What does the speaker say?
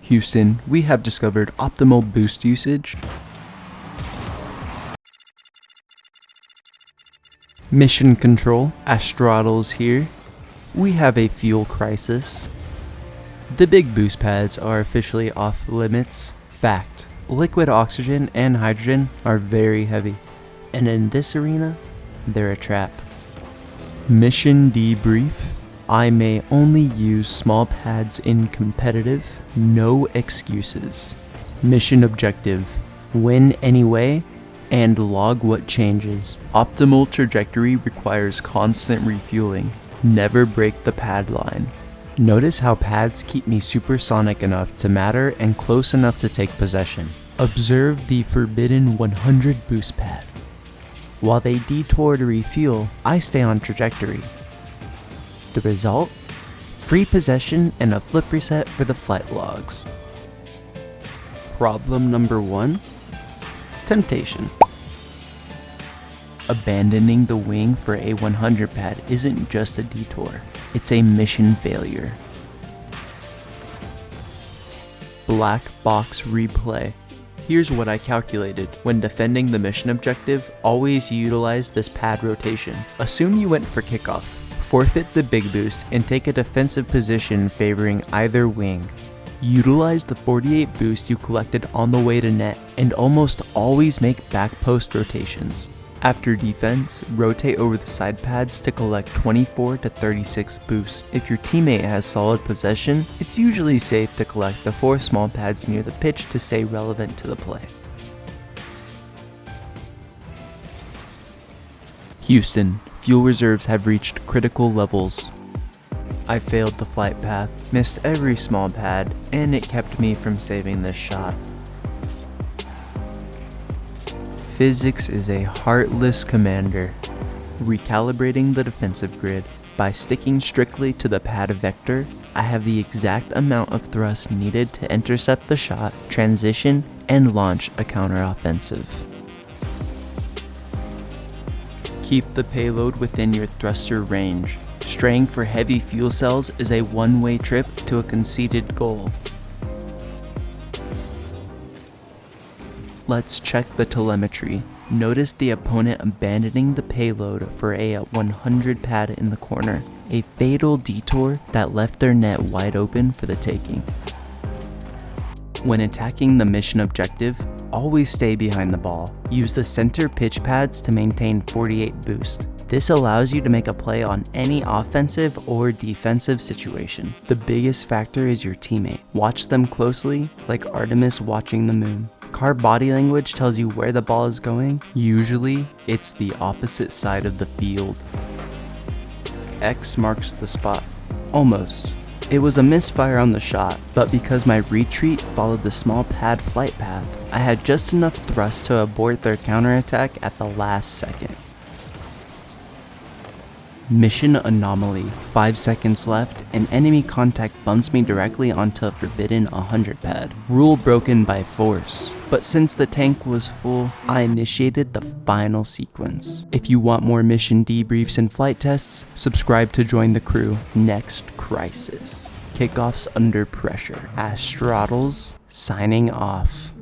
Houston, we have discovered optimal boost usage. Mission control, AstroTDLS here. We have a fuel crisis. The big boost pads are officially off limits. Fact, liquid oxygen and hydrogen are very heavy, and in this arena, they're a trap. Mission debrief. I may only use small pads in competitive, no excuses. Mission objective, win anyway, and log what changes. Optimal trajectory requires constant refueling. Never break the pad line. Notice how pads keep me supersonic enough to matter and close enough to take possession. Observe the forbidden 100 boost pad. While they detour to refuel, I stay on trajectory. The result? Free possession and a flip reset for the flight logs. Problem number 1. Temptation. Abandoning the wing for a 100 pad isn't just a detour, it's a mission failure. Black box replay. Here's what I calculated. When defending the mission objective, always utilize this pad rotation. Assume you went for kickoff, forfeit the big boost, and take a defensive position favoring either wing. Utilize the 48 boost you collected on the way to net, and almost always make back post rotations. After defense, rotate over the side pads to collect 24 to 36 boosts. If your teammate has solid possession, it's usually safe to collect the 4 small pads near the pitch to stay relevant to the play. Houston, fuel reserves have reached critical levels. I failed the flight path, missed every small pad, and it kept me from saving this shot. Physics is a heartless commander. Recalibrating the defensive grid. By sticking strictly to the pad vector, I have the exact amount of thrust needed to intercept the shot, transition, and launch a counteroffensive. Keep the payload within your thruster range. Straying for heavy fuel cells is a one-way trip to a conceded goal. Let's check the telemetry. Notice the opponent abandoning the payload for a 100 pad in the corner, a fatal detour that left their net wide open for the taking. When attacking the mission objective, always stay behind the ball. Use the center pitch pads to maintain 48 boost. This allows you to make a play on any offensive or defensive situation. The biggest factor is your teammate. Watch them closely, like Artemis watching the moon. Car body language tells you where the ball is going. Usually, it's the opposite side of the field. X marks the spot. Almost. It was a misfire on the shot, but because my retreat followed the small pad flight path, I had just enough thrust to abort their counterattack at the last second. Mission Anomaly. 5 seconds left, and enemy contact bumps me directly onto a forbidden 100 pad. Rule broken by force. But since the tank was full, I initiated the final sequence. If you want more mission debriefs and flight tests, subscribe to join the crew. Next crisis. Kickoffs under pressure. AstroTDLS signing off.